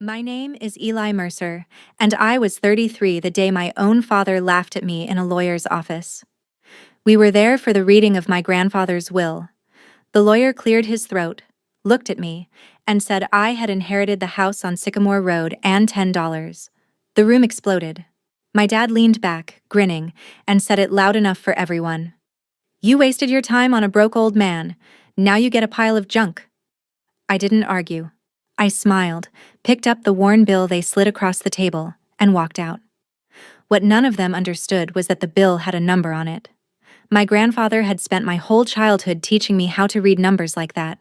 My name is Eli Mercer, and I was 33 the day my own father laughed at me in a lawyer's office. We were there for the reading of my grandfather's will. The lawyer cleared his throat, looked at me, and said I had inherited the house on Sycamore Road and $10. The room exploded. My dad leaned back, grinning, and said it loud enough for everyone. "You wasted your time on a broke old man. Now you get a pile of junk." I didn't argue. I smiled, picked up the worn bill they slid across the table, and walked out. What none of them understood was that the bill had a number on it. My grandfather had spent my whole childhood teaching me how to read numbers like that.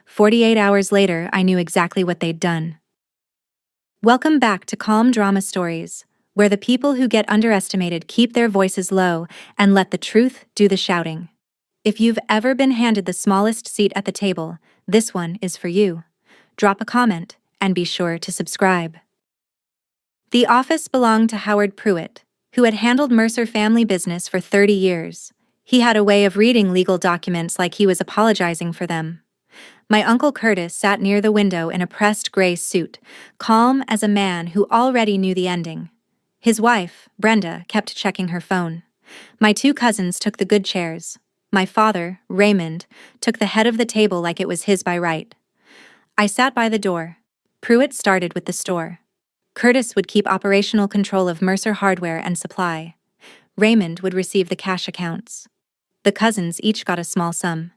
48 hours later, I knew exactly what they'd done. Welcome back to Calm Drama Stories, where the people who get underestimated keep their voices low and let the truth do the shouting. If you've ever been handed the smallest seat at the table, this one is for you. Drop a comment, and be sure to subscribe. The office belonged to Howard Pruitt, who had handled Mercer family business for 30 years. He had a way of reading legal documents like he was apologizing for them. My Uncle Curtis sat near the window in a pressed gray suit, calm as a man who already knew the ending. His wife, Brenda, kept checking her phone. My two cousins took the good chairs. My father, Raymond, took the head of the table like it was his by right. I sat by the door. Pruitt started with the store. Curtis would keep operational control of Mercer Hardware and Supply. Raymond would receive the cash accounts. The cousins each got a small sum.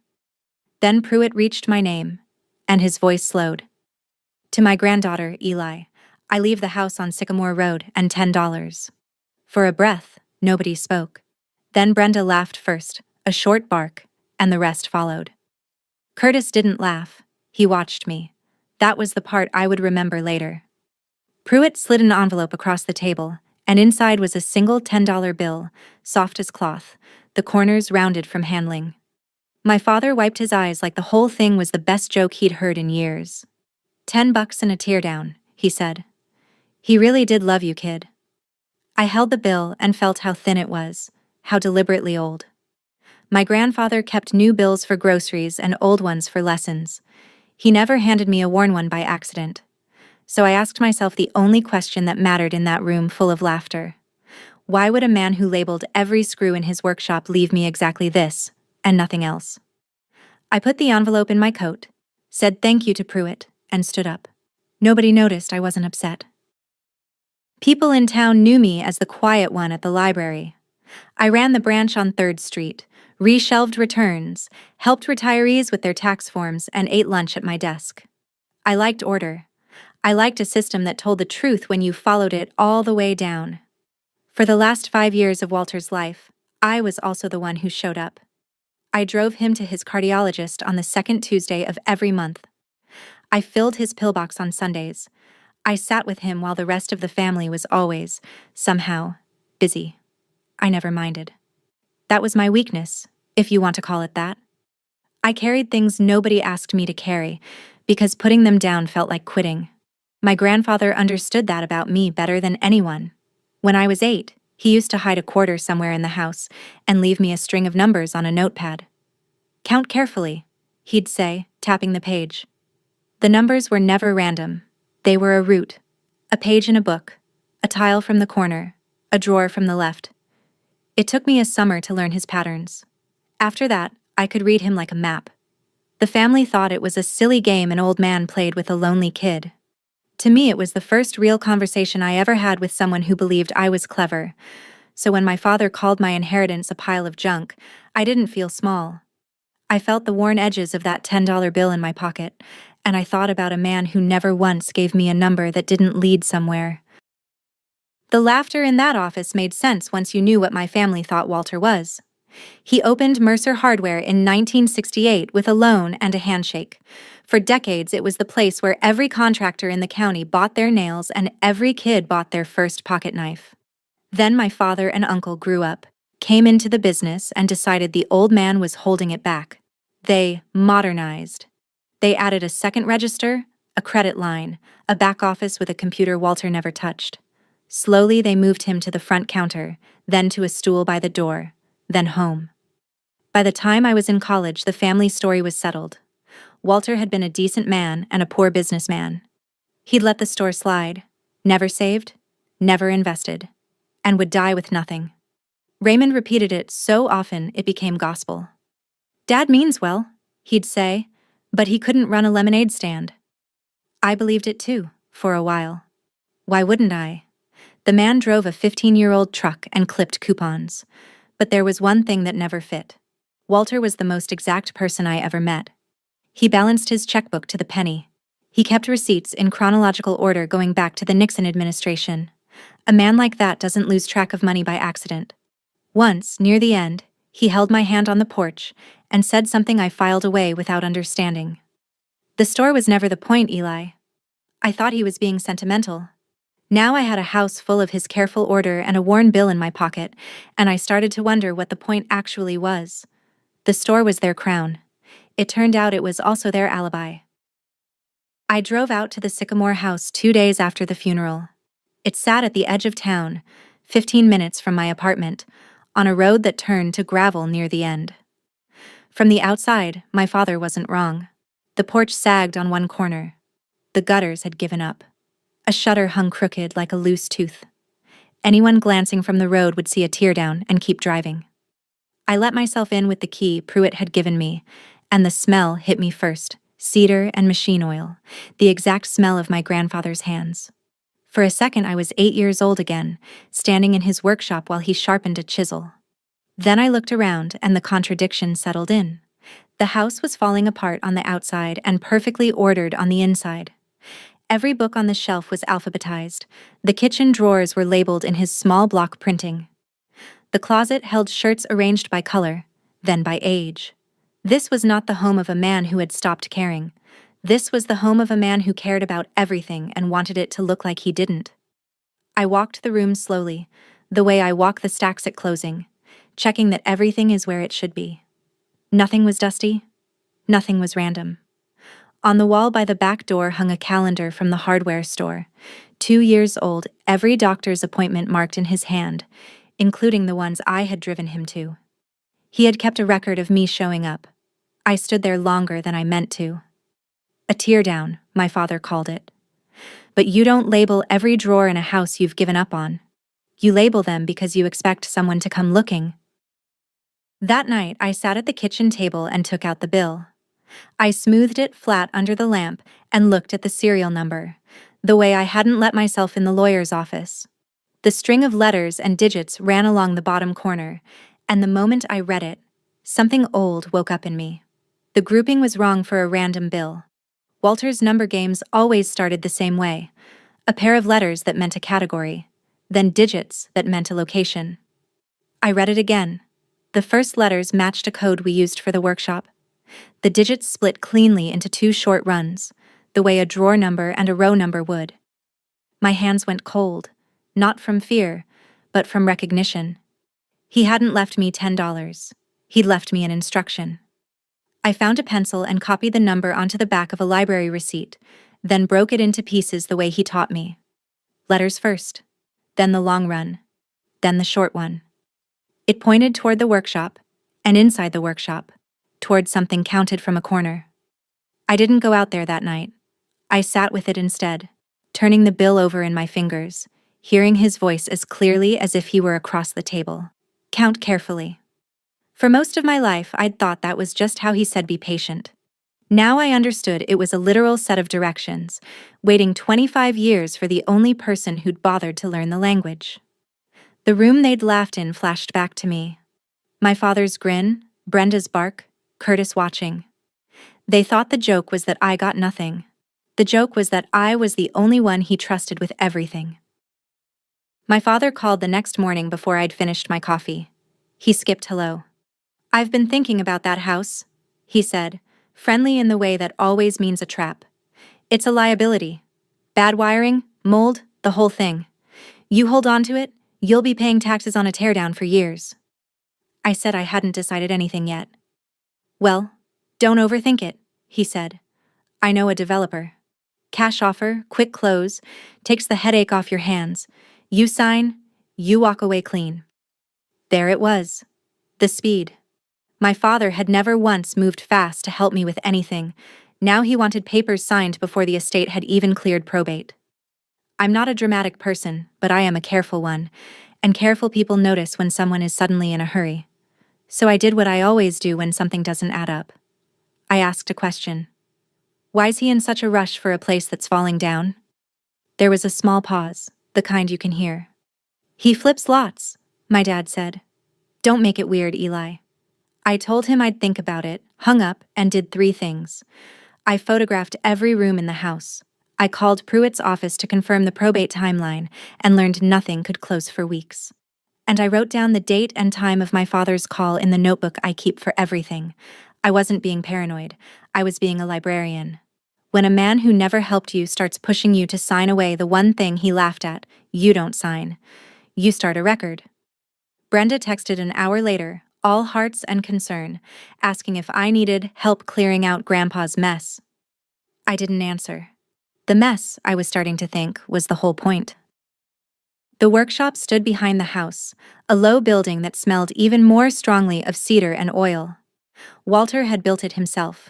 Then Pruitt reached my name, and his voice slowed. "To my granddaughter, Eli, I leave the house on Sycamore Road and $10. For a breath, nobody spoke. Then Brenda laughed first, a short bark, and the rest followed. Curtis didn't laugh. He watched me. That was the part I would remember later. Pruitt slid an envelope across the table, and inside was a single $10 bill, soft as cloth, the corners rounded from handling. My father wiped his eyes like the whole thing was the best joke he'd heard in years. $10 and a tear down, he said. He really did love you, kid. I held the bill and felt how thin it was, how deliberately old. My grandfather kept new bills for groceries and old ones for lessons. He never handed me a worn one by accident. So I asked myself the only question that mattered in that room full of laughter. Why would a man who labeled every screw in his workshop leave me exactly this, and nothing else? I put the envelope in my coat, said thank you to Pruitt, and stood up. Nobody noticed I wasn't upset. People in town knew me as the quiet one at the library. I ran the branch on 3rd Street, reshelved returns, helped retirees with their tax forms, and ate lunch at my desk. I liked order. I liked a system that told the truth when you followed it all the way down. For the last 5 years of Walter's life, I was also the one who showed up. I drove him to his cardiologist on the 2nd Tuesday of every month. I filled his pillbox on Sundays. I sat with him while the rest of the family was always, somehow, busy. I never minded. That was my weakness, if you want to call it that. I carried things nobody asked me to carry, because putting them down felt like quitting. My grandfather understood that about me better than anyone. When I was 8, he used to hide a quarter somewhere in the house and leave me a string of numbers on a notepad. "Count carefully," he'd say, tapping the page. The numbers were never random. They were a route, a page in a book, a tile from the corner, a drawer from the left. It took me a summer to learn his patterns. After that, I could read him like a map. The family thought it was a silly game an old man played with a lonely kid. To me, it was the first real conversation I ever had with someone who believed I was clever. So when my father called my inheritance a pile of junk, I didn't feel small. I felt the worn edges of that $10 bill in my pocket, and I thought about a man who never once gave me a number that didn't lead somewhere. The laughter in that office made sense once you knew what my family thought Walter was. He opened Mercer Hardware in 1968 with a loan and a handshake. For decades, it was the place where every contractor in the county bought their nails and every kid bought their first pocket knife. Then my father and uncle grew up, came into the business, and decided the old man was holding it back. They modernized. They added a second register, a credit line, a back office with a computer Walter never touched. Slowly, they moved him to the front counter, then to a stool by the door, then home. By the time I was in college, the family story was settled. Walter had been a decent man and a poor businessman. He'd let the store slide, never saved, never invested, and would die with nothing. Raymond repeated it so often it became gospel. "Dad means well," he'd say, but he couldn't run a lemonade stand. I believed it too, for a while. Why wouldn't I? The man drove a 15-year-old truck and clipped coupons. But there was one thing that never fit. Walter was the most exact person I ever met. He balanced his checkbook to the penny. He kept receipts in chronological order going back to the Nixon administration. A man like that doesn't lose track of money by accident. Once, near the end, he held my hand on the porch and said something I filed away without understanding. "The store was never the point, Eli." I thought he was being sentimental. Now I had a house full of his careful order and a worn bill in my pocket, and I started to wonder what the point actually was. The store was their crown. It turned out it was also their alibi. I drove out to the Sycamore house 2 days after the funeral. It sat at the edge of town, 15 minutes from my apartment, on a road that turned to gravel near the end. From the outside, my father wasn't wrong. The porch sagged on one corner. The gutters had given up. A shutter hung crooked like a loose tooth. Anyone glancing from the road would see a tear down and keep driving. I let myself in with the key Pruitt had given me, and the smell hit me first: cedar and machine oil, the exact smell of my grandfather's hands. For a second I was 8 years old again, standing in his workshop while he sharpened a chisel. Then I looked around and the contradiction settled in. The house was falling apart on the outside and perfectly ordered on the inside. Every book on the shelf was alphabetized. The kitchen drawers were labeled in his small block printing. The closet held shirts arranged by color, then by age. This was not the home of a man who had stopped caring. This was the home of a man who cared about everything and wanted it to look like he didn't. I walked the room slowly, the way I walk the stacks at closing, checking that everything is where it should be. Nothing was dusty. Nothing was random. On the wall by the back door hung a calendar from the hardware store, 2 years old, every doctor's appointment marked in his hand, including the ones I had driven him to. He had kept a record of me showing up. I stood there longer than I meant to. A teardown, my father called it. But you don't label every drawer in a house you've given up on. You label them because you expect someone to come looking. That night, I sat at the kitchen table and took out the bill. I smoothed it flat under the lamp and looked at the serial number, the way I hadn't let myself in the lawyer's office. The string of letters and digits ran along the bottom corner, and the moment I read it, something old woke up in me. The grouping was wrong for a random bill. Walter's number games always started the same way: a pair of letters that meant a category, then digits that meant a location. I read it again. The first letters matched a code we used for the workshop. The digits split cleanly into 2 short runs, the way a drawer number and a row number would. My hands went cold, not from fear, but from recognition. He hadn't left me $10. He'd left me an instruction. I found a pencil and copied the number onto the back of a library receipt, then broke it into pieces the way he taught me. Letters first, then the long run, then the short one. It pointed toward the workshop, and inside the workshop, toward something counted from a corner. I didn't go out there that night. I sat with it instead, turning the bill over in my fingers, hearing his voice as clearly as if he were across the table. Count carefully. For most of my life, I'd thought that was just how he said be patient. Now I understood it was a literal set of directions, waiting 25 years for the only person who'd bothered to learn the language. The room they'd laughed in flashed back to me. My father's grin, Brenda's bark, Curtis watching. They thought the joke was that I got nothing. The joke was that I was the only one he trusted with everything. My father called the next morning before I'd finished my coffee. He skipped hello. "I've been thinking about that house," he said, friendly in the way that always means a trap. "It's a liability. Bad wiring, mold, the whole thing. You hold on to it, you'll be paying taxes on a teardown for years." I said I hadn't decided anything yet. "Well, don't overthink it," he said. "I know a developer. Cash offer, quick close, takes the headache off your hands. You sign, you walk away clean." There it was. The speed. My father had never once moved fast to help me with anything, Now he wanted papers signed before the estate had even cleared probate. I'm not a dramatic person, but I am a careful one, and careful people notice when someone is suddenly in a hurry. So I did what I always do when something doesn't add up. I asked a question. Why's he in such a rush for a place that's falling down? There was a small pause, the kind you can hear. He flips lots, my dad said. Don't make it weird, Eli. I told him I'd think about it, hung up, and did 3 things. I photographed every room in the house. I called Pruitt's office to confirm the probate timeline and learned nothing could close for weeks. And I wrote down the date and time of my father's call in the notebook I keep for everything. I wasn't being paranoid. I was being a librarian. When a man who never helped you starts pushing you to sign away the one thing he laughed at, you don't sign. You start a record. Brenda texted an hour later, all hearts and concern, asking if I needed help clearing out Grandpa's mess. I didn't answer. The mess, I was starting to think, was the whole point. The workshop stood behind the house, a low building that smelled even more strongly of cedar and oil. Walter had built it himself.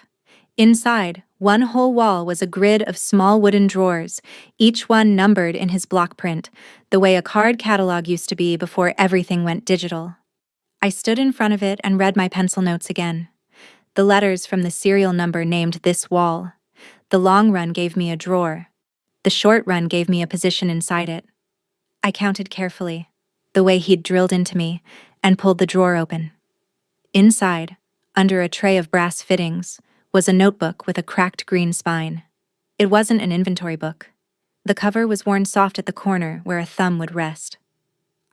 Inside, one whole wall was a grid of small wooden drawers, each one numbered in his block print, the way a card catalog used to be before everything went digital. I stood in front of it and read my pencil notes again. The letters from the serial number named this wall. The long run gave me a drawer. The short run gave me a position inside it. I counted carefully, the way he'd drilled into me, and pulled the drawer open. Inside, under a tray of brass fittings, was a notebook with a cracked green spine. It wasn't an inventory book. The cover was worn soft at the corner where a thumb would rest.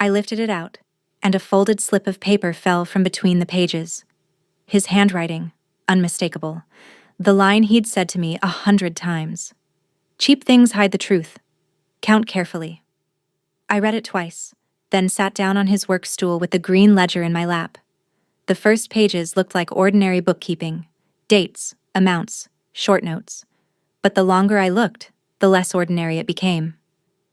I lifted it out, and a folded slip of paper fell from between the pages. His handwriting, unmistakable. The line he'd said to me 100 times. Cheap things hide the truth. Count carefully. I read it twice, then sat down on his work stool with the green ledger in my lap. The first pages looked like ordinary bookkeeping. Dates, amounts, short notes. But the longer I looked, the less ordinary it became.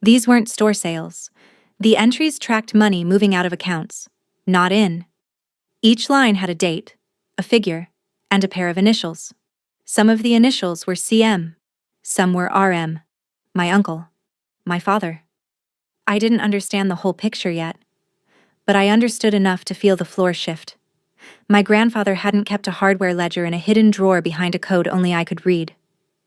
These weren't store sales. The entries tracked money moving out of accounts, not in. Each line had a date, a figure, and a pair of initials. Some of the initials were CM. Some were RM. My uncle. My father. I didn't understand the whole picture yet, but I understood enough to feel the floor shift. My grandfather hadn't kept a hardware ledger in a hidden drawer behind a code only I could read.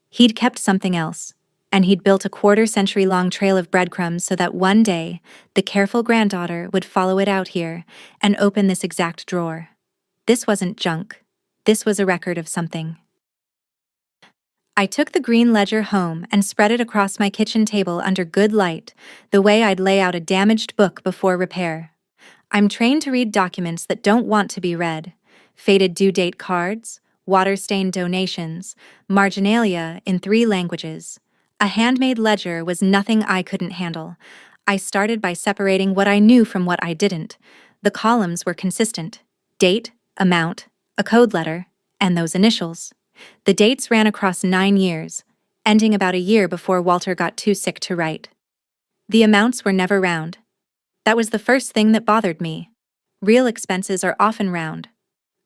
He'd kept something else, and he'd built a quarter-century-long trail of breadcrumbs so that one day, the careful granddaughter would follow it out here and open this exact drawer. This wasn't junk. This was a record of something. I took the green ledger home and spread it across my kitchen table under good light, the way I'd lay out a damaged book before repair. I'm trained to read documents that don't want to be read. Faded due date cards, water-stained donations, marginalia in 3 languages. A handmade ledger was nothing I couldn't handle. I started by separating what I knew from what I didn't. The columns were consistent. Date, amount, a code letter, and those initials. The dates ran across 9 years, ending about a year before Walter got too sick to write. The amounts were never round. That was the first thing that bothered me. Real expenses are often round.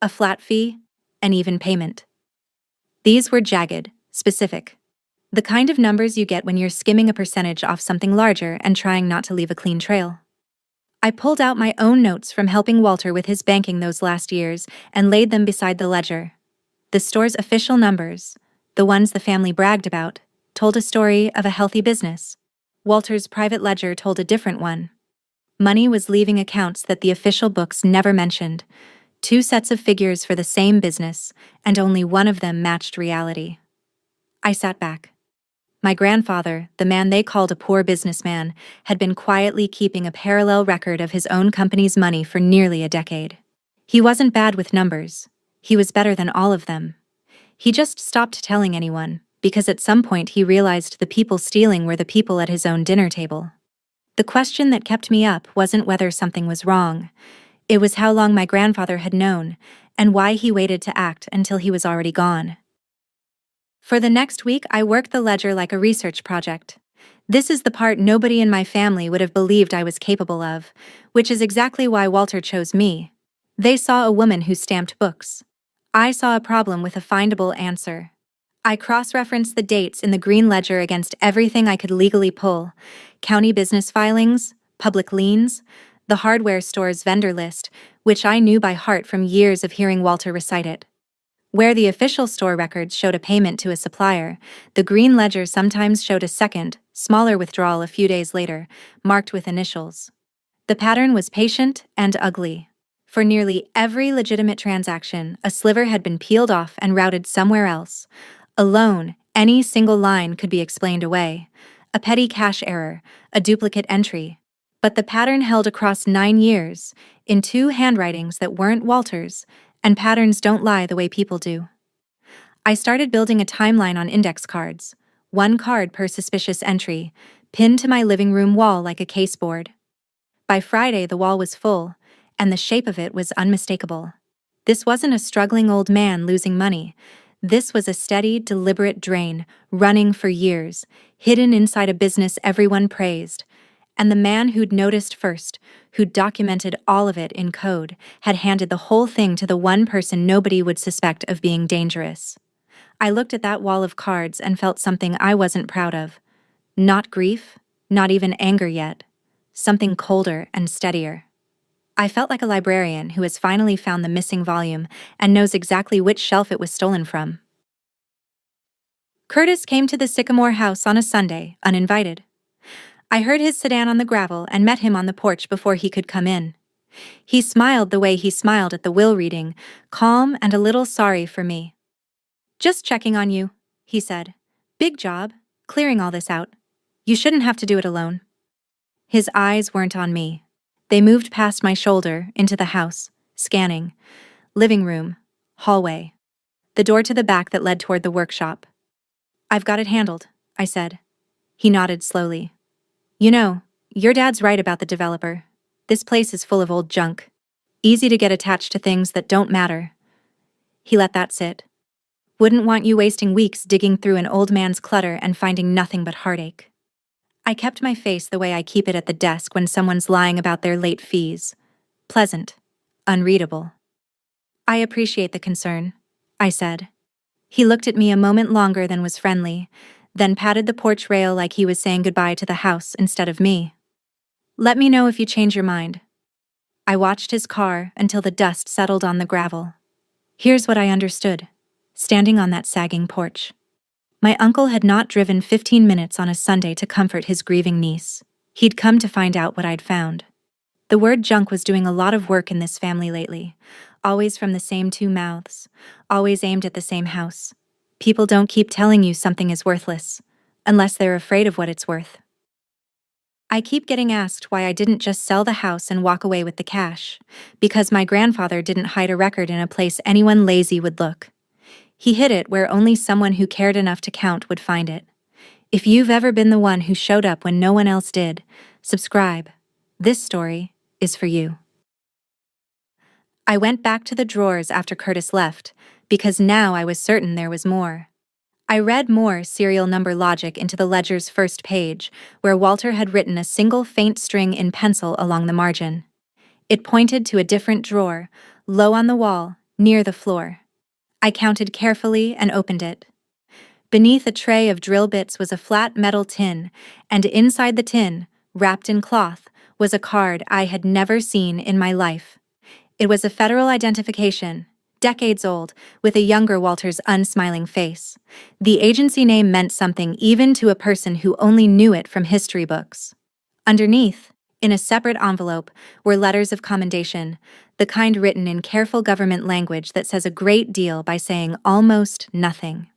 A flat fee, an even payment. These were jagged, specific. The kind of numbers you get when you're skimming a percentage off something larger and trying not to leave a clean trail. I pulled out my own notes from helping Walter with his banking those last years and laid them beside the ledger. The store's official numbers, the ones the family bragged about, told a story of a healthy business. Walter's private ledger told a different one. Money was leaving accounts that the official books never mentioned. 2 sets of figures for the same business, and only one of them matched reality. I sat back. My grandfather, the man they called a poor businessman, had been quietly keeping a parallel record of his own company's money for nearly a decade. He wasn't bad with numbers. He was better than all of them. He just stopped telling anyone, because at some point he realized the people stealing were the people at his own dinner table. The question that kept me up wasn't whether something was wrong. It was how long my grandfather had known, and why he waited to act until he was already gone. For the next week, I worked the ledger like a research project. This is the part nobody in my family would have believed I was capable of, which is exactly why Walter chose me. They saw a woman who stamped books. I saw a problem with a findable answer. I cross-referenced the dates in the green ledger against everything I could legally pull: county business filings, public liens, the hardware store's vendor list, which I knew by heart from years of hearing Walter recite it. Where the official store records showed a payment to a supplier, the green ledger sometimes showed a second, smaller withdrawal a few days later, marked with initials. The pattern was patient and ugly. For nearly every legitimate transaction, a sliver had been peeled off and routed somewhere else. A loan, any single line could be explained away. A petty cash error, a duplicate entry. But the pattern held across 9 years, in 2 handwritings that weren't Walter's, and patterns don't lie the way people do. I started building a timeline on index cards, 1 card per suspicious entry, pinned to my living room wall like a caseboard. By Friday, the wall was full, and the shape of it was unmistakable. This wasn't a struggling old man losing money. This was a steady, deliberate drain, running for years, hidden inside a business everyone praised. And the man who'd noticed first, who'd documented all of it in code, had handed the whole thing to the one person nobody would suspect of being dangerous. I looked at that wall of cards and felt something I wasn't proud of. Not grief, not even anger yet. Something colder and steadier. I felt like a librarian who has finally found the missing volume and knows exactly which shelf it was stolen from. Curtis came to the Sycamore house on a Sunday, uninvited. I heard his sedan on the gravel and met him on the porch before he could come in. He smiled the way he smiled at the will reading, calm and a little sorry for me. "Just checking on you," he said. "Big job, clearing all this out. You shouldn't have to do it alone." His eyes weren't on me. They moved past my shoulder, into the house, scanning. Living room, hallway, the door to the back that led toward the workshop. "I've got it handled," I said. He nodded slowly. "You know, your dad's right about the developer. This place is full of old junk. Easy to get attached to things that don't matter." He let that sit. "Wouldn't want you wasting weeks digging through an old man's clutter and finding nothing but heartache." I kept my face the way I keep it at the desk when someone's lying about their late fees. Pleasant. Unreadable. "I appreciate the concern," I said. He looked at me a moment longer than was friendly, then patted the porch rail like he was saying goodbye to the house instead of me. "Let me know if you change your mind." I watched his car until the dust settled on the gravel. Here's what I understood, standing on that sagging porch. My uncle had not driven 15 minutes on a Sunday to comfort his grieving niece. He'd come to find out what I'd found. The word junk was doing a lot of work in this family lately, always from the same 2 mouths, always aimed at the same house. People don't keep telling you something is worthless, unless they're afraid of what it's worth. I keep getting asked why I didn't just sell the house and walk away with the cash, because my grandfather didn't hide a record in a place anyone lazy would look. He hid it where only someone who cared enough to count would find it. If you've ever been the one who showed up when no one else did, subscribe. This story is for you. I went back to the drawers after Curtis left, because now I was certain there was more. I read more serial number logic into the ledger's first page, where Walter had written a single faint string in pencil along the margin. It pointed to a different drawer, low on the wall, near the floor. I counted carefully and opened it. Beneath a tray of drill bits was a flat metal tin, and inside the tin, wrapped in cloth, was a card I had never seen in my life. It was a federal identification, decades old, with a younger Walter's unsmiling face. The agency name meant something even to a person who only knew it from history books. Underneath, in a separate envelope, were letters of commendation, the kind written in careful government language that says a great deal by saying almost nothing.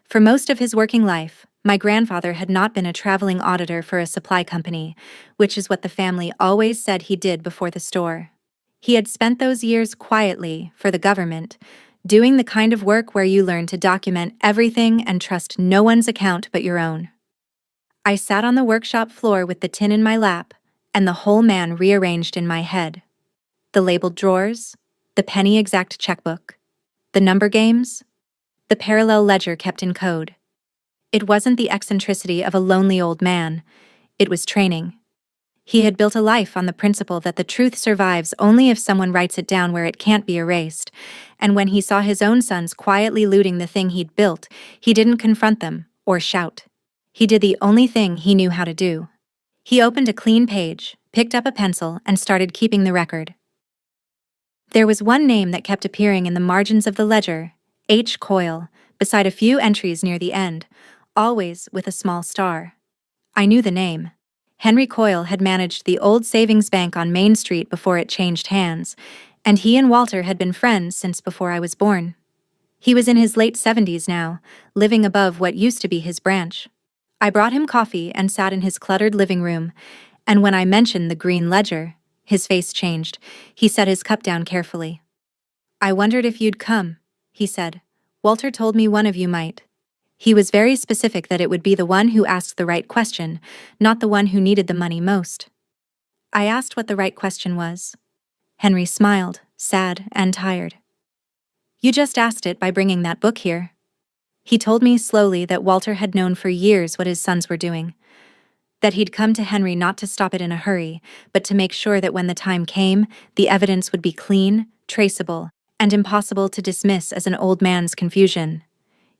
For most of his working life, my grandfather had not been a traveling auditor for a supply company, which is what the family always said he did before the store. He had spent those years quietly, for the government, doing the kind of work where you learn to document everything and trust no one's account but your own. I sat on the workshop floor with the tin in my lap, and the whole man rearranged in my head. The labeled drawers, the penny exact checkbook, the number games, the parallel ledger kept in code. It wasn't the eccentricity of a lonely old man, it was training. He had built a life on the principle that the truth survives only if someone writes it down where it can't be erased, and when he saw his own sons quietly looting the thing he'd built, he didn't confront them or shout. He did the only thing he knew how to do. He opened a clean page, picked up a pencil, and started keeping the record. There was one name that kept appearing in the margins of the ledger, H. Coyle, beside a few entries near the end, always with a small star. I knew the name. Henry Coyle had managed the old savings bank on Main Street before it changed hands, and he and Walter had been friends since before I was born. He was in his late 70s now, living above what used to be his branch. I brought him coffee and sat in his cluttered living room, and when I mentioned the green ledger, his face changed. He set his cup down carefully. "I wondered if you'd come," he said. "Walter told me one of you might." He was very specific that it would be the one who asked the right question, not the one who needed the money most. I asked what the right question was. Henry smiled, sad and tired. "You just asked it by bringing that book here." He told me slowly that Walter had known for years what his sons were doing, that he'd come to Henry not to stop it in a hurry, but to make sure that when the time came, the evidence would be clean, traceable, and impossible to dismiss as an old man's confusion.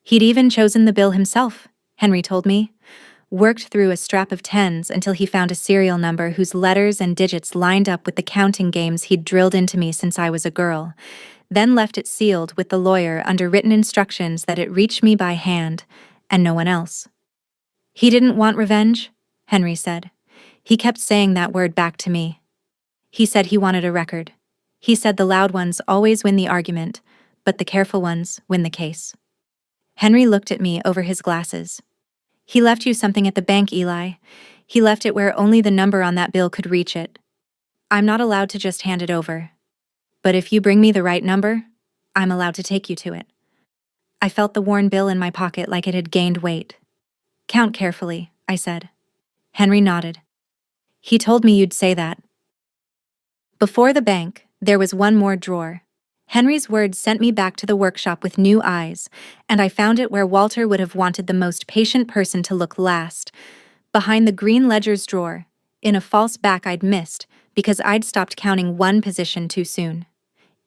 He'd even chosen the bill himself, Henry told me, worked through a strap of tens until he found a serial number whose letters and digits lined up with the counting games he'd drilled into me since I was a girl, then left it sealed with the lawyer under written instructions that it reach me by hand, and no one else. "He didn't want revenge," Henry said. He kept saying that word back to me. He said he wanted a record. He said the loud ones always win the argument, but the careful ones win the case. Henry looked at me over his glasses. "He left you something at the bank, Eli. He left it where only the number on that bill could reach it. I'm not allowed to just hand it over. But if you bring me the right number, I'm allowed to take you to it." I felt the worn bill in my pocket like it had gained weight. "Count carefully," I said. Henry nodded. "He told me you'd say that." Before the bank, there was one more drawer. Henry's words sent me back to the workshop with new eyes, and I found it where Walter would have wanted the most patient person to look last, behind the green ledger's drawer, in a false back I'd missed because I'd stopped counting one position too soon.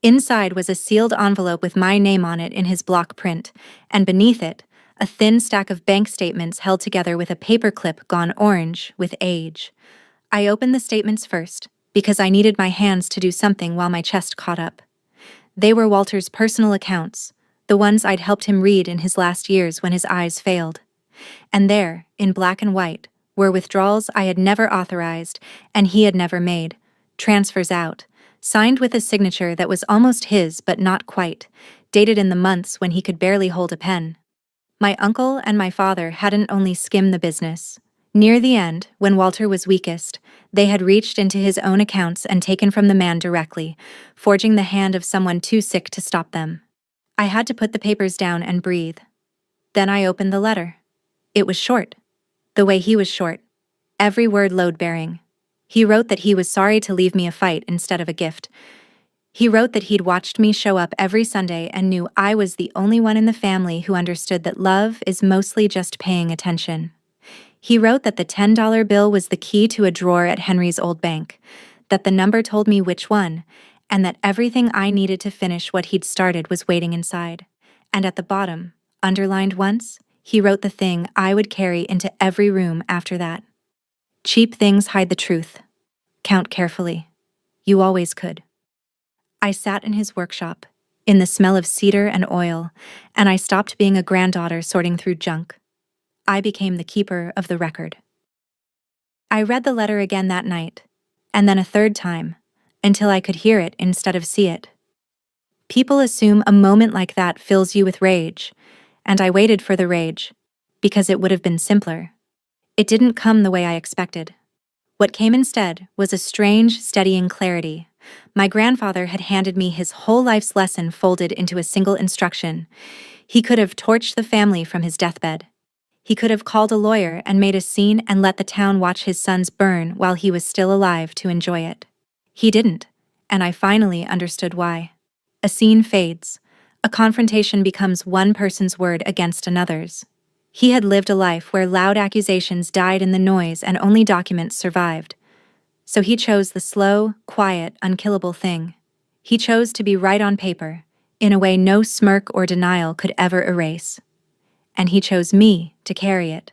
Inside was a sealed envelope with my name on it in his block print, and beneath it, a thin stack of bank statements held together with a paperclip gone orange with age. I opened the statements first, because I needed my hands to do something while my chest caught up. They were Walter's personal accounts, the ones I'd helped him read in his last years when his eyes failed. And there, in black and white, were withdrawals I had never authorized and he had never made, transfers out, signed with a signature that was almost his but not quite, dated in the months when he could barely hold a pen. My uncle and my father hadn't only skimmed the business. Near the end, when Walter was weakest, they had reached into his own accounts and taken from the man directly, forging the hand of someone too sick to stop them. I had to put the papers down and breathe. Then I opened the letter. It was short. The way he was short. Every word load-bearing. He wrote that he was sorry to leave me a fight instead of a gift. He wrote that he'd watched me show up every Sunday and knew I was the only one in the family who understood that love is mostly just paying attention. He wrote that the $10 bill was the key to a drawer at Henry's old bank, that the number told me which one, and that everything I needed to finish what he'd started was waiting inside. And at the bottom, underlined once, he wrote the thing I would carry into every room after that. "Cheap things hide the truth. Count carefully. You always could." I sat in his workshop, in the smell of cedar and oil, and I stopped being a granddaughter sorting through junk. I became the keeper of the record. I read the letter again that night, and then a third time, until I could hear it instead of see it. People assume a moment like that fills you with rage, and I waited for the rage, because it would have been simpler. It didn't come the way I expected. What came instead was a strange, steadying clarity. My grandfather had handed me his whole life's lesson folded into a single instruction. He could have torched the family from his deathbed. He could have called a lawyer and made a scene and let the town watch his sons burn while he was still alive to enjoy it. He didn't, and I finally understood why. A scene fades. A confrontation becomes one person's word against another's. He had lived a life where loud accusations died in the noise and only documents survived. So he chose the slow, quiet, unkillable thing. He chose to be right on paper, in a way no smirk or denial could ever erase. And he chose me to carry it.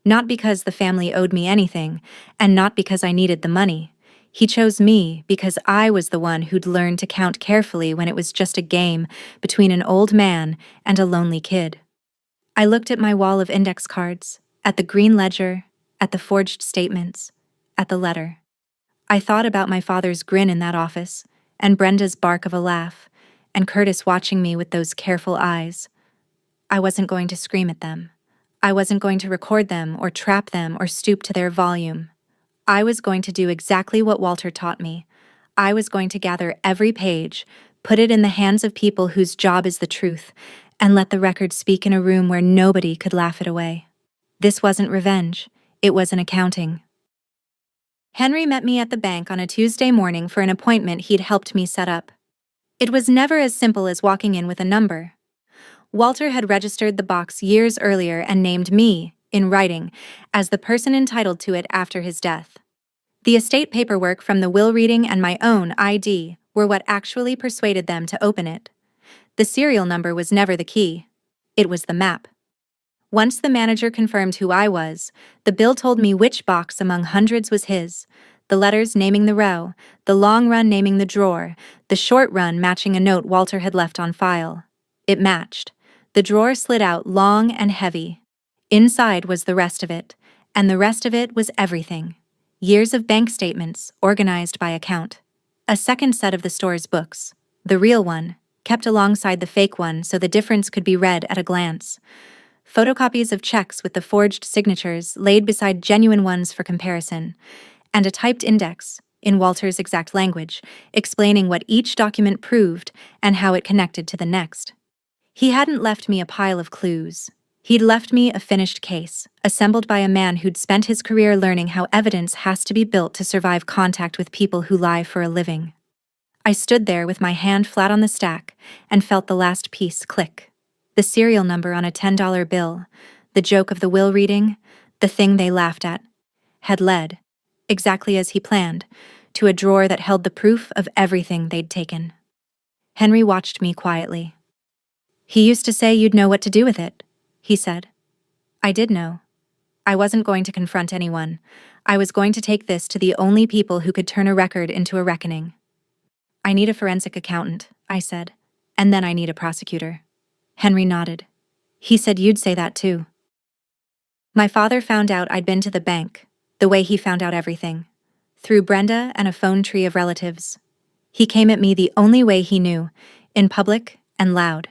Not because the family owed me anything, and not because I needed the money. He chose me because I was the one who'd learned to count carefully when it was just a game between an old man and a lonely kid. I looked at my wall of index cards, at the green ledger, at the forged statements, at the letter. I thought about my father's grin in that office, and Brenda's bark of a laugh, and Curtis watching me with those careful eyes. I wasn't going to scream at them. I wasn't going to record them or trap them or stoop to their volume. I was going to do exactly what Walter taught me. I was going to gather every page, put it in the hands of people whose job is the truth, and let the record speak in a room where nobody could laugh it away. This wasn't revenge. It was an accounting. Henry met me at the bank on a Tuesday morning for an appointment he'd helped me set up. It was never as simple as walking in with a number. Walter had registered the box years earlier and named me, in writing, as the person entitled to it after his death. The estate paperwork from the will reading and my own ID were what actually persuaded them to open it. The serial number was never the key. It was the map. Once the manager confirmed who I was, the bill told me which box among hundreds was his, the letters naming the row, the long run naming the drawer, the short run matching a note Walter had left on file. It matched. The drawer slid out long and heavy. Inside was the rest of it, and the rest of it was everything. Years of bank statements, organized by account. A second set of the store's books, the real one, kept alongside the fake one so the difference could be read at a glance. Photocopies of checks with the forged signatures laid beside genuine ones for comparison, and a typed index, in Walter's exact language, explaining what each document proved and how it connected to the next. He hadn't left me a pile of clues. He'd left me a finished case, assembled by a man who'd spent his career learning how evidence has to be built to survive contact with people who lie for a living. I stood there with my hand flat on the stack and felt the last piece click. The serial number on a $10 bill, the joke of the will reading, the thing they laughed at, had led, exactly as he planned, to a drawer that held the proof of everything they'd taken. Henry watched me quietly. "He used to say you'd know what to do with it," he said. I did know. I wasn't going to confront anyone. I was going to take this to the only people who could turn a record into a reckoning. "I need a forensic accountant," I said, "and then I need a prosecutor." Henry nodded. "He said you'd say that too." My father found out I'd been to the bank, the way he found out everything, through Brenda and a phone tree of relatives. He came at me the only way he knew, in public and loud.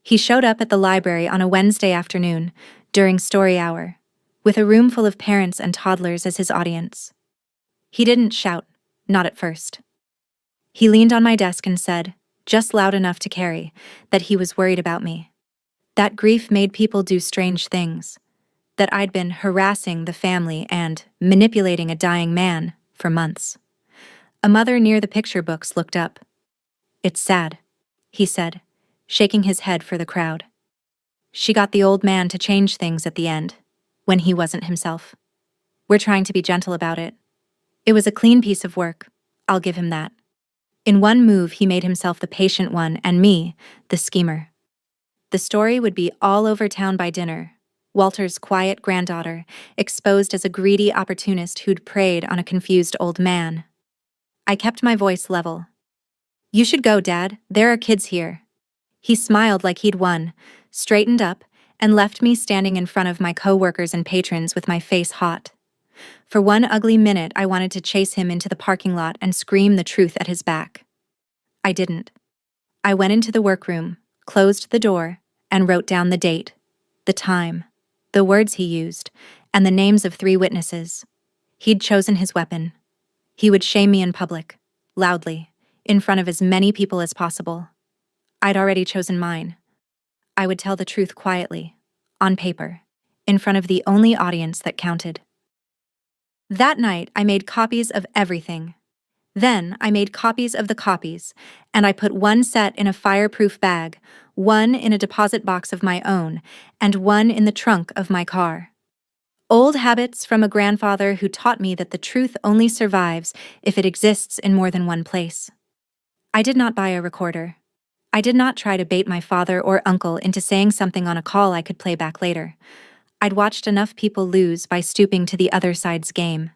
He showed up at the library on a Wednesday afternoon, during story hour, with a room full of parents and toddlers as his audience. He didn't shout, not at first. He leaned on my desk and said, just loud enough to carry, that he was worried about me. That grief made people do strange things. That I'd been harassing the family and manipulating a dying man for months. A mother near the picture books looked up. "It's sad," he said, shaking his head for the crowd. "She got the old man to change things at the end, when he wasn't himself. We're trying to be gentle about it. It was a clean piece of work, I'll give him that." In one move, he made himself the patient one and me, the schemer. The story would be all over town by dinner. Walter's quiet granddaughter, exposed as a greedy opportunist who'd preyed on a confused old man. I kept my voice level. "You should go, Dad. There are kids here." He smiled like he'd won, straightened up, and left me standing in front of my co-workers and patrons with my face hot. For one ugly minute, I wanted to chase him into the parking lot and scream the truth at his back. I didn't. I went into the workroom, closed the door, and wrote down the date, the time, the words he used, and the names of 3 witnesses. He'd chosen his weapon. He would shame me in public, loudly, in front of as many people as possible. I'd already chosen mine. I would tell the truth quietly, on paper, in front of the only audience that counted. That night, I made copies of everything. Then I made copies of the copies, and I put one set in a fireproof bag, one in a deposit box of my own, and one in the trunk of my car. Old habits from a grandfather who taught me that the truth only survives if it exists in more than one place. I did not buy a recorder. I did not try to bait my father or uncle into saying something on a call I could play back later. I'd watched enough people lose by stooping to the other side's game.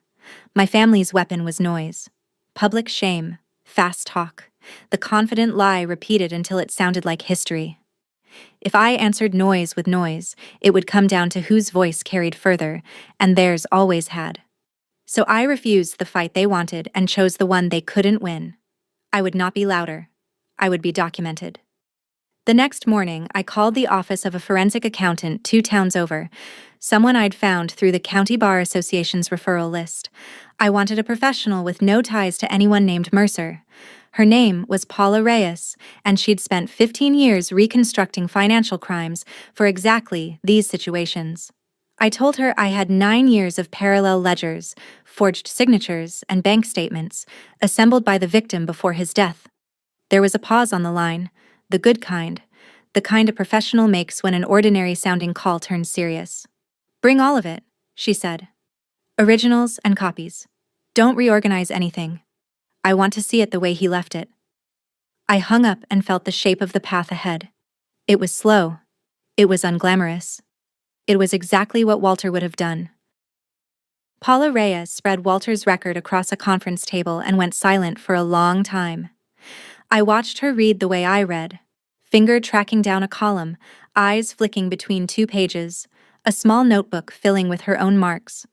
My family's weapon was noise. Public shame, fast talk, the confident lie repeated until it sounded like history. If I answered noise with noise, it would come down to whose voice carried further, and theirs always had. So I refused the fight they wanted and chose the one they couldn't win. I would not be louder. I would be documented. The next morning, I called the office of a forensic accountant 2 towns over, someone I'd found through the County Bar Association's referral list. I wanted a professional with no ties to anyone named Mercer. Her name was Paula Reyes, and she'd spent 15 years reconstructing financial crimes for exactly these situations. I told her I had 9 years of parallel ledgers, forged signatures, and bank statements, assembled by the victim before his death. There was a pause on the line, the good kind, the kind a professional makes when an ordinary-sounding call turns serious. "Bring all of it," she said. "Originals and copies. Don't reorganize anything. I want to see it the way he left it." I hung up and felt the shape of the path ahead. It was slow. It was unglamorous. It was exactly what Walter would have done. Paula Reyes spread Walter's record across a conference table and went silent for a long time. I watched her read the way I read, finger tracking down a column, eyes flicking between 2 pages, a small notebook filling with her own marks.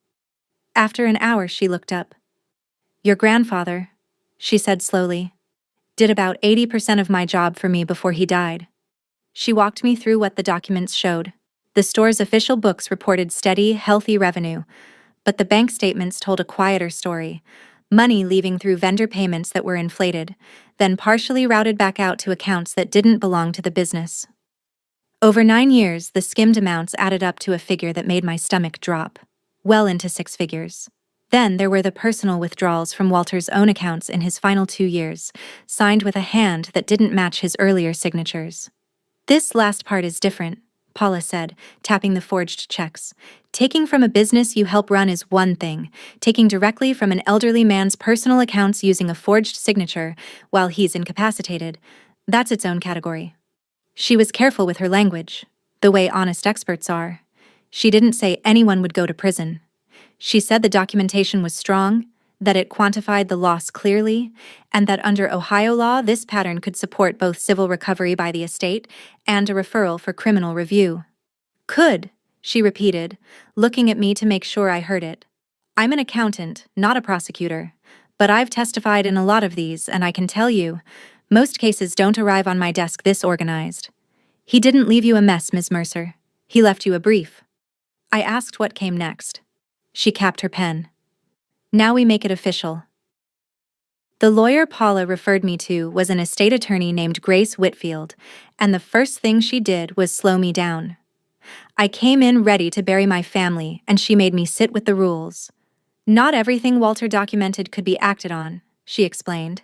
After an hour, she looked up. "Your grandfather," she said slowly, "did about 80% of my job for me before he died." She walked me through what the documents showed. The store's official books reported steady, healthy revenue, but the bank statements told a quieter story. Money leaving through vendor payments that were inflated, then partially routed back out to accounts that didn't belong to the business. Over 9 years, the skimmed amounts added up to a figure that made my stomach drop, well into 6 figures. Then there were the personal withdrawals from Walter's own accounts in his final 2 years, signed with a hand that didn't match his earlier signatures. "This last part is different," Paula said, tapping the forged checks. "Taking from a business you help run is one thing. Taking directly from an elderly man's personal accounts using a forged signature while he's incapacitated, that's its own category." She was careful with her language, the way honest experts are. She didn't say anyone would go to prison. She said the documentation was strong, that it quantified the loss clearly, and that under Ohio law this pattern could support both civil recovery by the estate and a referral for criminal review. "Could," she repeated, looking at me to make sure I heard it. "I'm an accountant, not a prosecutor, but I've testified in a lot of these, and I can tell you, most cases don't arrive on my desk this organized. He didn't leave you a mess, Ms. Mercer. He left you a brief." I asked what came next. She capped her pen. "Now we make it official." The lawyer Paula referred me to was an estate attorney named Grace Whitfield, and the first thing she did was slow me down. I came in ready to bury my family, and she made me sit with the rules. "Not everything Walter documented could be acted on," she explained.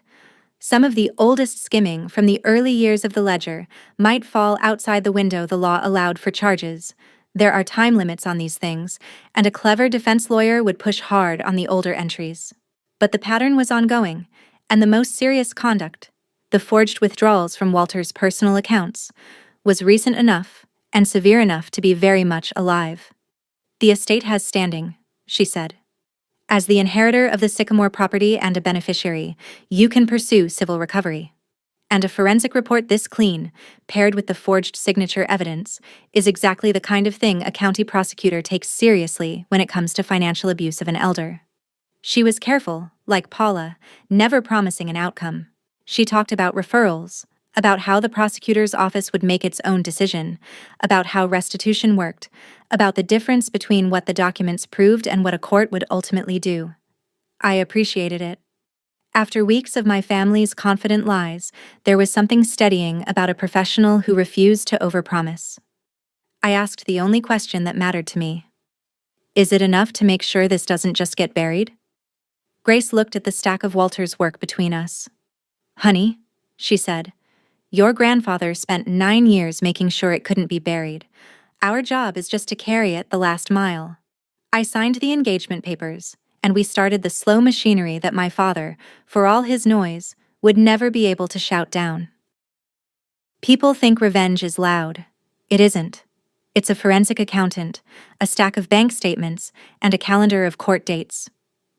"Some of the oldest skimming from the early years of the ledger might fall outside the window the law allowed for charges. There are time limits on these things, and a clever defense lawyer would push hard on the older entries. But the pattern was ongoing, and the most serious conduct, the forged withdrawals from Walter's personal accounts, was recent enough and severe enough to be very much alive. The estate has standing," she said. "As the inheritor of the Sycamore property and a beneficiary, you can pursue civil recovery. And a forensic report this clean, paired with the forged signature evidence, is exactly the kind of thing a county prosecutor takes seriously when it comes to financial abuse of an elder." She was careful, like Paula, never promising an outcome. She talked about referrals, about how the prosecutor's office would make its own decision, about how restitution worked, about the difference between what the documents proved and what a court would ultimately do. I appreciated it. After weeks of my family's confident lies, there was something steadying about a professional who refused to overpromise. I asked the only question that mattered to me. "Is it enough to make sure this doesn't just get buried?" Grace looked at the stack of Walter's work between us. "Honey," she said, "your grandfather spent 9 years making sure it couldn't be buried. Our job is just to carry it the last mile. I signed the engagement papers, and we started the slow machinery that my father, for all his noise, would never be able to shout down. People think revenge is loud. It isn't. It's a forensic accountant, a stack of bank statements, and a calendar of court dates.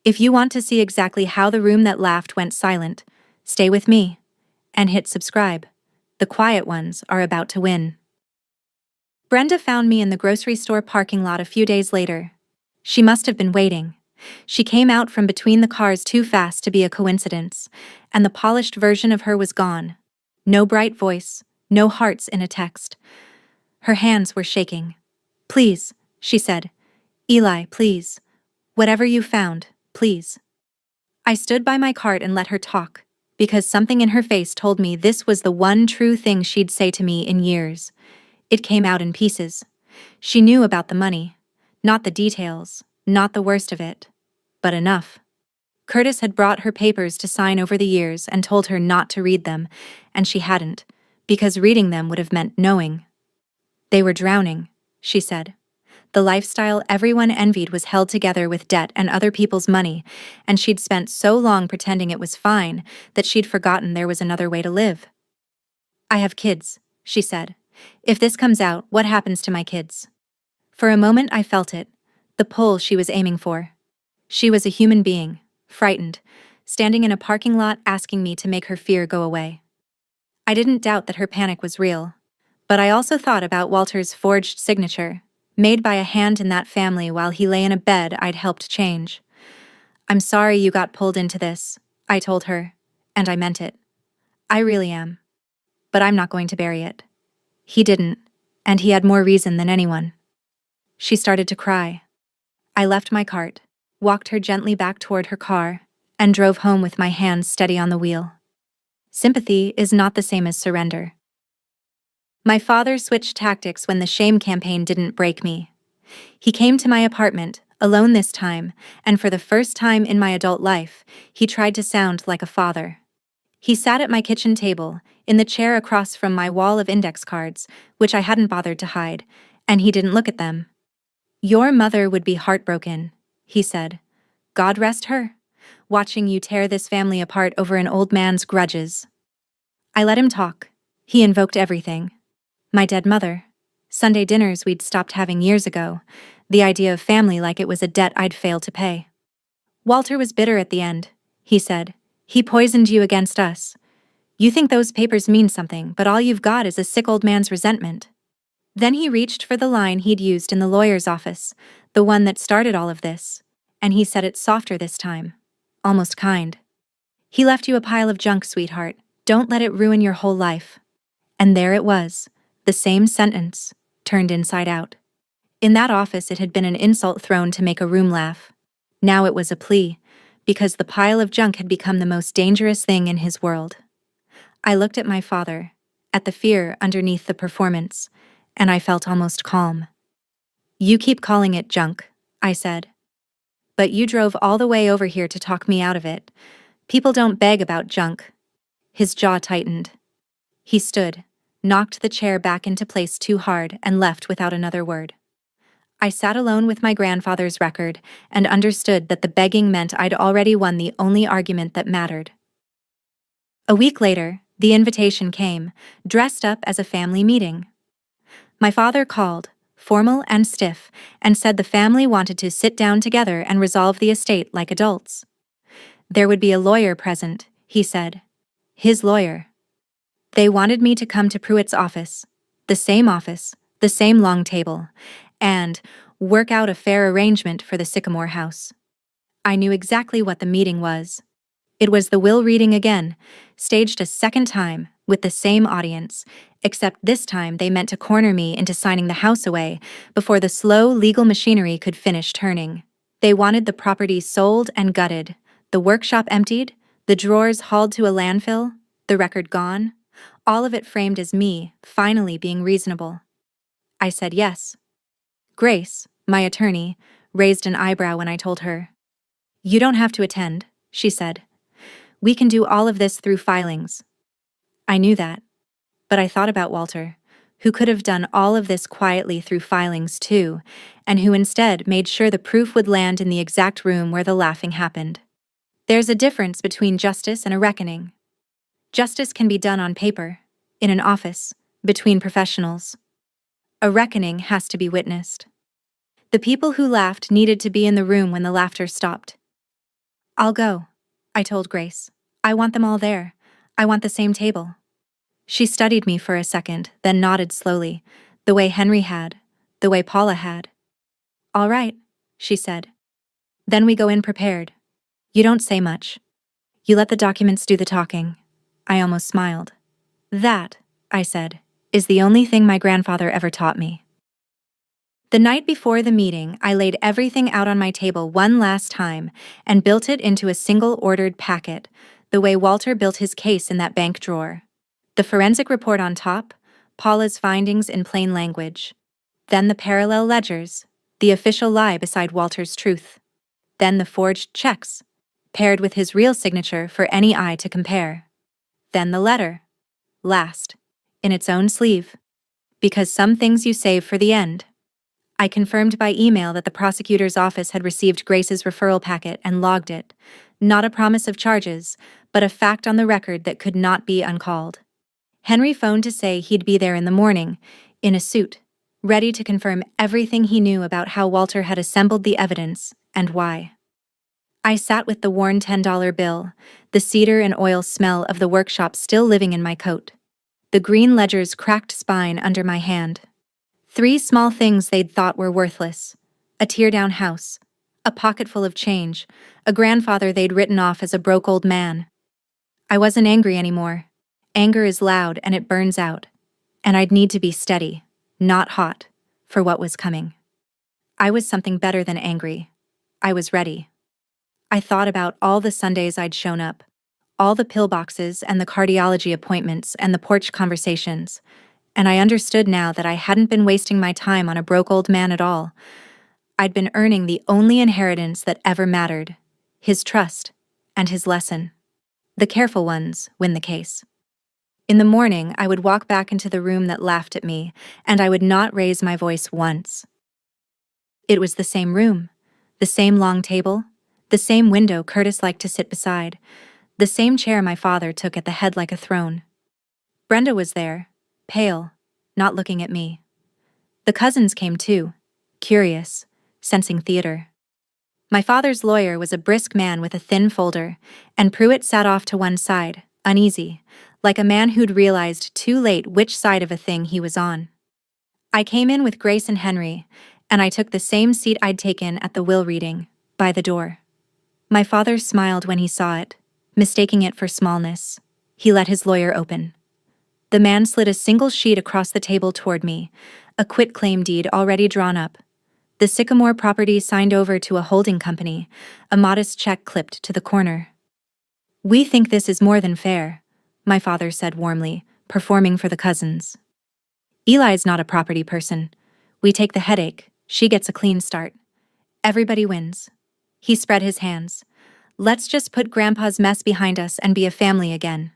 If you want to see exactly how the room that laughed went silent, stay with me and hit subscribe. The quiet ones are about to win. Brenda found me in the grocery store parking lot a few days later. She must have been waiting. She came out from between the cars too fast to be a coincidence, and the polished version of her was gone. No bright voice, no hearts in a text. Her hands were shaking. "Please," she said. "Eli, please. Whatever you found, please." I stood by my cart and let her talk, because something in her face told me this was the one true thing she'd say to me in years. It came out in pieces. She knew about the money. Not the details, not the worst of it, but enough. Curtis had brought her papers to sign over the years and told her not to read them, and she hadn't, because reading them would have meant knowing. They were drowning, she said. The lifestyle everyone envied was held together with debt and other people's money, and she'd spent so long pretending it was fine that she'd forgotten there was another way to live. "I have kids," she said. "If this comes out, what happens to my kids?" For a moment I felt it, the pull she was aiming for. She was a human being, frightened, standing in a parking lot asking me to make her fear go away. I didn't doubt that her panic was real, but I also thought about Walter's forged signature, made by a hand in that family while he lay in a bed I'd helped change. "I'm sorry you got pulled into this," I told her, and I meant it. I really am. But I'm not going to bury it. He didn't, and he had more reason than anyone. She started to cry. I left my cart, walked her gently back toward her car, and drove home with my hands steady on the wheel. Sympathy is not the same as surrender. My father switched tactics when the shame campaign didn't break me. He came to my apartment, alone this time, and for the first time in my adult life, he tried to sound like a father. He sat at my kitchen table, in the chair across from my wall of index cards, which I hadn't bothered to hide, and he didn't look at them. "Your mother would be heartbroken," he said. "God rest her, watching you tear this family apart over an old man's grudges." I let him talk. He invoked everything. My dead mother. Sunday dinners we'd stopped having years ago. The idea of family like it was a debt I'd failed to pay. "Walter was bitter at the end," he said. "He poisoned you against us. You think those papers mean something, but all you've got is a sick old man's resentment." Then he reached for the line he'd used in the lawyer's office, the one that started all of this, and he said it softer this time, almost kind. "He left you a pile of junk, sweetheart. Don't let it ruin your whole life." And there it was, the same sentence, turned inside out. In that office it had been an insult thrown to make a room laugh. Now it was a plea, because the pile of junk had become the most dangerous thing in his world. I looked at my father, at the fear underneath the performance, and I felt almost calm. "You keep calling it junk," I said. "But you drove all the way over here to talk me out of it. People don't beg about junk." His jaw tightened. He stood, knocked the chair back into place too hard, and left without another word. I sat alone with my grandfather's record and understood that the begging meant I'd already won the only argument that mattered. A week later, the invitation came, dressed up as a family meeting. My father called, formal and stiff, and said the family wanted to sit down together and resolve the estate like adults. There would be a lawyer present, he said. His lawyer. They wanted me to come to Pruitt's office, the same long table, and work out a fair arrangement for the Sycamore house. I knew exactly what the meeting was. It was the will reading again, staged a second time, with the same audience, except this time they meant to corner me into signing the house away before the slow legal machinery could finish turning. They wanted the property sold and gutted, the workshop emptied, the drawers hauled to a landfill, the record gone, all of it framed as me, finally being reasonable. I said yes. Grace, my attorney, raised an eyebrow when I told her. "You don't have to attend," she said. "We can do all of this through filings." I knew that. But I thought about Walter, who could have done all of this quietly through filings too, and who instead made sure the proof would land in the exact room where the laughing happened. There's a difference between justice and a reckoning. Justice can be done on paper, in an office, between professionals. A reckoning has to be witnessed. The people who laughed needed to be in the room when the laughter stopped. "I'll go," I told Grace. "I want them all there. I want the same table." She studied me for a second, then nodded slowly, the way Henry had, the way Paula had. "All right," she said. "Then we go in prepared. You don't say much. You let the documents do the talking." I almost smiled. "That," I said, "is the only thing my grandfather ever taught me." The night before the meeting, I laid everything out on my table one last time and built it into a single ordered packet, the way Walter built his case in that bank drawer. The forensic report on top, Paula's findings in plain language. Then the parallel ledgers, the official lie beside Walter's truth. Then the forged checks, paired with his real signature for any eye to compare. Then the letter. Last, in its own sleeve. Because some things you save for the end. I confirmed by email that the prosecutor's office had received Grace's referral packet and logged it. Not a promise of charges, but a fact on the record that could not be uncalled. Henry phoned to say he'd be there in the morning, in a suit, ready to confirm everything he knew about how Walter had assembled the evidence and why. I sat with the worn $10 bill, the cedar and oil smell of the workshop still living in my coat. The green ledger's cracked spine under my hand. 3 small things they'd thought were worthless. A tear-down house, a pocket full of change, a grandfather they'd written off as a broke old man. I wasn't angry anymore. Anger is loud and it burns out. And I'd need to be steady, not hot, for what was coming. I was something better than angry. I was ready. I thought about all the Sundays I'd shown up, all the pillboxes and the cardiology appointments and the porch conversations, and I understood now that I hadn't been wasting my time on a broke old man at all. I'd been earning the only inheritance that ever mattered, his trust and his lesson. The careful ones win the case. In the morning, I would walk back into the room that laughed at me, and I would not raise my voice once. It was the same room, the same long table, the same window Curtis liked to sit beside, the same chair my father took at the head like a throne. Brenda was there, pale, not looking at me. The cousins came too, curious, sensing theater. My father's lawyer was a brisk man with a thin folder, and Pruitt sat off to one side, uneasy, like a man who'd realized too late which side of a thing he was on. I came in with Grace and Henry, and I took the same seat I'd taken at the will reading, by the door. My father smiled when he saw it, mistaking it for smallness. He let his lawyer open. The man slid a single sheet across the table toward me, a quitclaim deed already drawn up. The Sycamore property signed over to a holding company, a modest check clipped to the corner. "We think this is more than fair," my father said warmly, performing for the cousins. "Eli's not a property person. We take the headache, she gets a clean start. Everybody wins." He spread his hands. "Let's just put Grandpa's mess behind us and be a family again."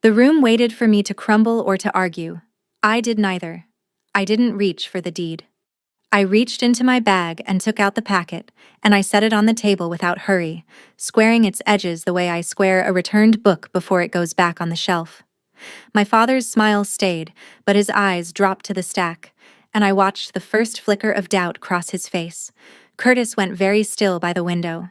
The room waited for me to crumble or to argue. I did neither. I didn't reach for the deed. I reached into my bag and took out the packet, and I set it on the table without hurry, squaring its edges the way I square a returned book before it goes back on the shelf. My father's smile stayed, but his eyes dropped to the stack, and I watched the first flicker of doubt cross his face. Curtis went very still by the window.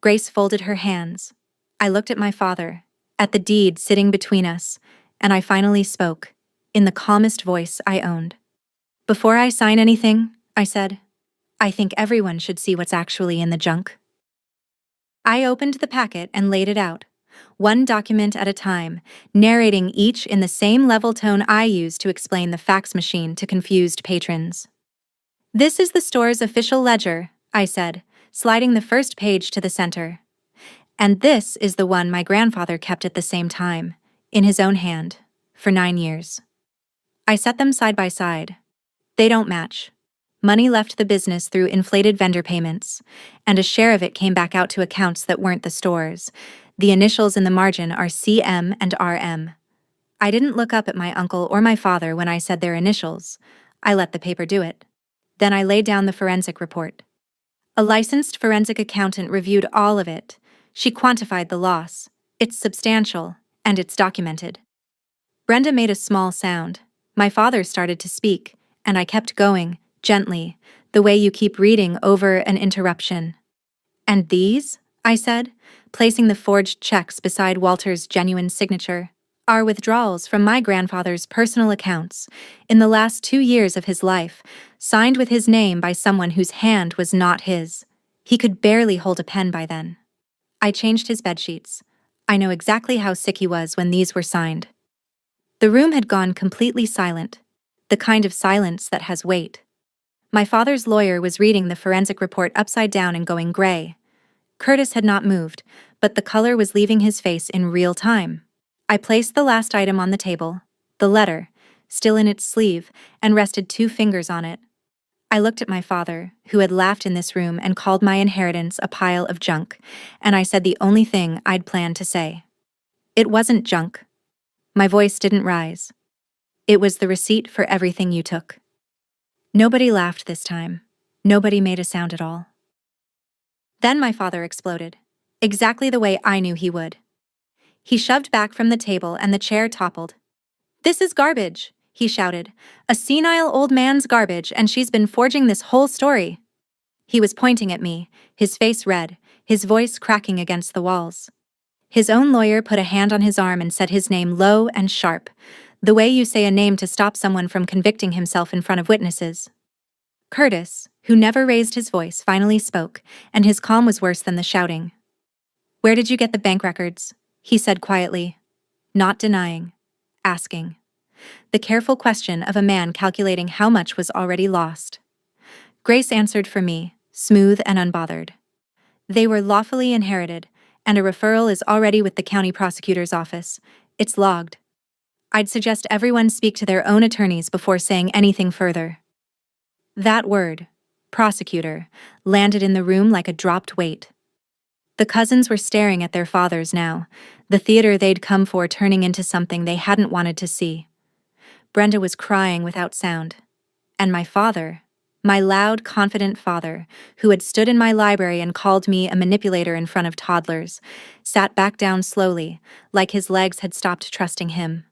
Grace folded her hands. I looked at my father, at the deed sitting between us, and I finally spoke, in the calmest voice I owned. "Before I sign anything," I said, "I think everyone should see what's actually in the junk." I opened the packet and laid it out, one document at a time, narrating each in the same level tone I use to explain the fax machine to confused patrons. "This is the store's official ledger," I said, sliding the first page to the center. "And this is the one my grandfather kept at the same time, in his own hand, for 9 years." I set them side by side. They don't match. Money left the business through inflated vendor payments, and a share of it came back out to accounts that weren't the store's. The initials in the margin are CM and RM. I didn't look up at my uncle or my father when I said their initials. I let the paper do it. Then I laid down the forensic report. A licensed forensic accountant reviewed all of it. She quantified the loss. It's substantial, and it's documented. Brenda made a small sound. My father started to speak, and I kept going, gently, the way you keep reading over an interruption. "And these," I said, placing the forged checks beside Walter's genuine signature, "are withdrawals from my grandfather's personal accounts in the last 2 years of his life, signed with his name by someone whose hand was not his. He could barely hold a pen by then. I changed his bedsheets. I know exactly how sick he was when these were signed." The room had gone completely silent, the kind of silence that has weight. My father's lawyer was reading the forensic report upside down and going gray. Curtis had not moved, but the color was leaving his face in real time. I placed the last item on the table, the letter, still in its sleeve, and rested 2 fingers on it. I looked at my father, who had laughed in this room and called my inheritance a pile of junk, and I said the only thing I'd planned to say. It wasn't junk. My voice didn't rise. It was the receipt for everything you took. Nobody laughed this time. Nobody made a sound at all. Then my father exploded, exactly the way I knew he would. He shoved back from the table and the chair toppled. "This is garbage," he shouted. "A senile old man's garbage, and she's been forging this whole story." He was pointing at me, his face red, his voice cracking against the walls. His own lawyer put a hand on his arm and said his name low and sharp, the way you say a name to stop someone from convicting himself in front of witnesses. Curtis, who never raised his voice, finally spoke, and his calm was worse than the shouting. "Where did you get the bank records?" he said quietly, not denying, asking. The careful question of a man calculating how much was already lost. Grace answered for me, smooth and unbothered. "They were lawfully inherited, and a referral is already with the county prosecutor's office. It's logged. I'd suggest everyone speak to their own attorneys before saying anything further." That word, prosecutor, landed in the room like a dropped weight. The cousins were staring at their fathers now, the theater they'd come for turning into something they hadn't wanted to see. Brenda was crying without sound. And my father, my loud, confident father, who had stood in my library and called me a manipulator in front of toddlers, sat back down slowly, like his legs had stopped trusting him.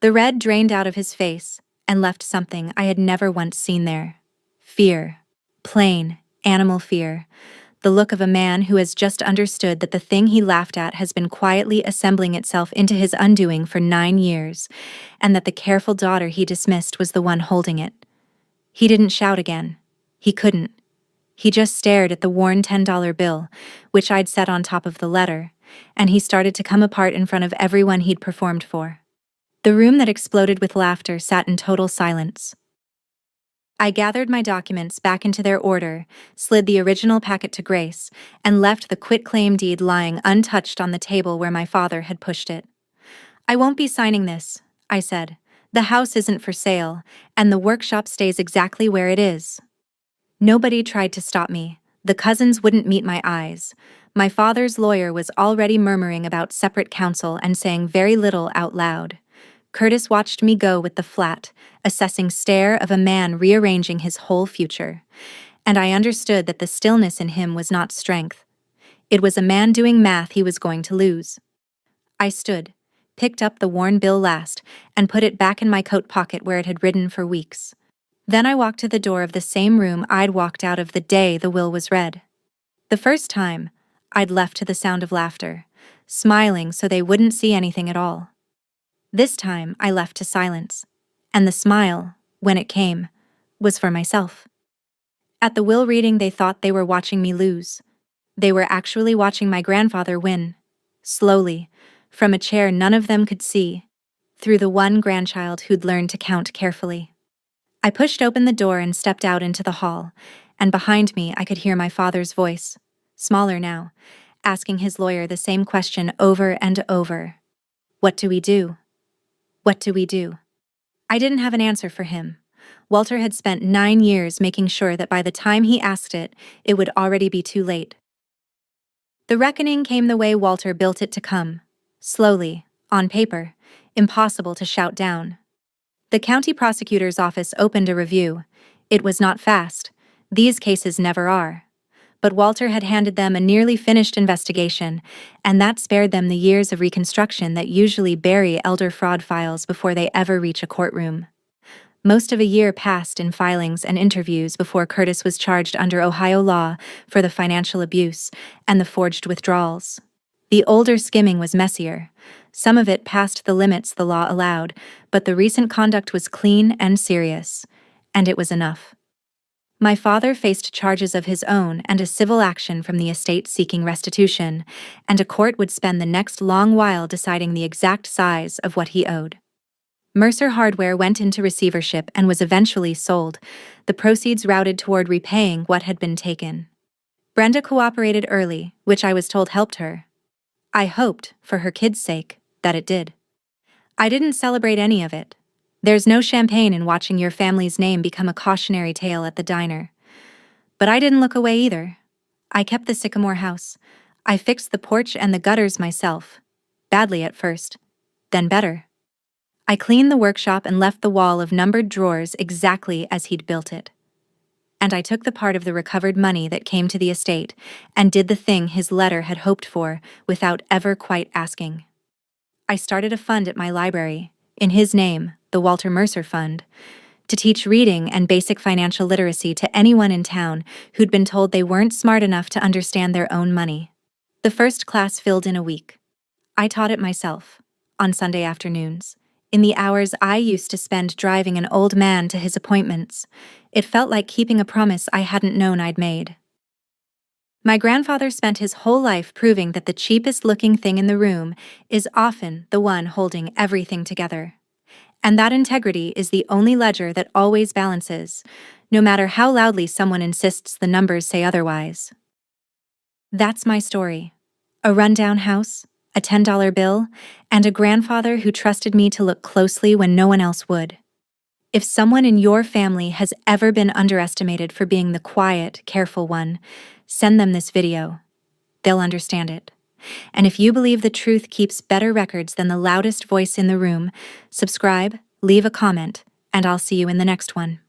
The red drained out of his face and left something I had never once seen there. Fear. Plain, animal fear. The look of a man who has just understood that the thing he laughed at has been quietly assembling itself into his undoing for 9 years, and that the careful daughter he dismissed was the one holding it. He didn't shout again. He couldn't. He just stared at the worn $10 bill, which I'd set on top of the letter, and he started to come apart in front of everyone he'd performed for. The room that exploded with laughter sat in total silence. I gathered my documents back into their order, slid the original packet to Grace, and left the quitclaim deed lying untouched on the table where my father had pushed it. "I won't be signing this," I said. "The house isn't for sale, and the workshop stays exactly where it is." Nobody tried to stop me. The cousins wouldn't meet my eyes. My father's lawyer was already murmuring about separate counsel and saying very little out loud. Curtis watched me go with the flat, assessing stare of a man rearranging his whole future. And I understood that the stillness in him was not strength. It was a man doing math he was going to lose. I stood, picked up the worn bill last, and put it back in my coat pocket where it had ridden for weeks. Then I walked to the door of the same room I'd walked out of the day the will was read. The first time, I'd left to the sound of laughter, smiling so they wouldn't see anything at all. This time, I left to silence, and the smile, when it came, was for myself. At the will reading, they thought they were watching me lose. They were actually watching my grandfather win, slowly, from a chair none of them could see, through the one grandchild who'd learned to count carefully. I pushed open the door and stepped out into the hall, and behind me I could hear my father's voice, smaller now, asking his lawyer the same question over and over. What do we do? What do we do? I didn't have an answer for him. Walter had spent 9 years making sure that by the time he asked it, it would already be too late. The reckoning came the way Walter built it to come. Slowly, on paper. impossible to shout down. The county prosecutor's office opened a review. It was not fast. These cases never are. But Walter had handed them a nearly finished investigation, and that spared them the years of reconstruction that usually bury elder fraud files before they ever reach a courtroom. Most of a year passed in filings and interviews before Curtis was charged under Ohio law for the financial abuse and the forged withdrawals. The older skimming was messier. Some of it passed the limits the law allowed, but the recent conduct was clean and serious, and it was enough. My father faced charges of his own and a civil action from the estate seeking restitution, and a court would spend the next long while deciding the exact size of what he owed. Mercer Hardware went into receivership and was eventually sold, the proceeds routed toward repaying what had been taken. Brenda cooperated early, which I was told helped her. I hoped, for her kids' sake, that it did. I didn't celebrate any of it. There's no champagne in watching your family's name become a cautionary tale at the diner. But I didn't look away either. I kept the Sycamore house. I fixed the porch and the gutters myself. Badly at first, then better. I cleaned the workshop and left the wall of numbered drawers exactly as he'd built it. And I took the part of the recovered money that came to the estate and did the thing his letter had hoped for without ever quite asking. I started a fund at my library, in his name, the Walter Mercer Fund, to teach reading and basic financial literacy to anyone in town who'd been told they weren't smart enough to understand their own money. The first class filled in a week. I taught it myself, on Sunday afternoons, in the hours I used to spend driving an old man to his appointments. It felt like keeping a promise I hadn't known I'd made. My grandfather spent his whole life proving that the cheapest-looking thing in the room is often the one holding everything together. And that integrity is the only ledger that always balances, no matter how loudly someone insists the numbers say otherwise. That's my story. A rundown house, a $10 bill, and a grandfather who trusted me to look closely when no one else would. If someone in your family has ever been underestimated for being the quiet, careful one, send them this video. They'll understand it. And if you believe the truth keeps better records than the loudest voice in the room, subscribe, leave a comment, and I'll see you in the next one.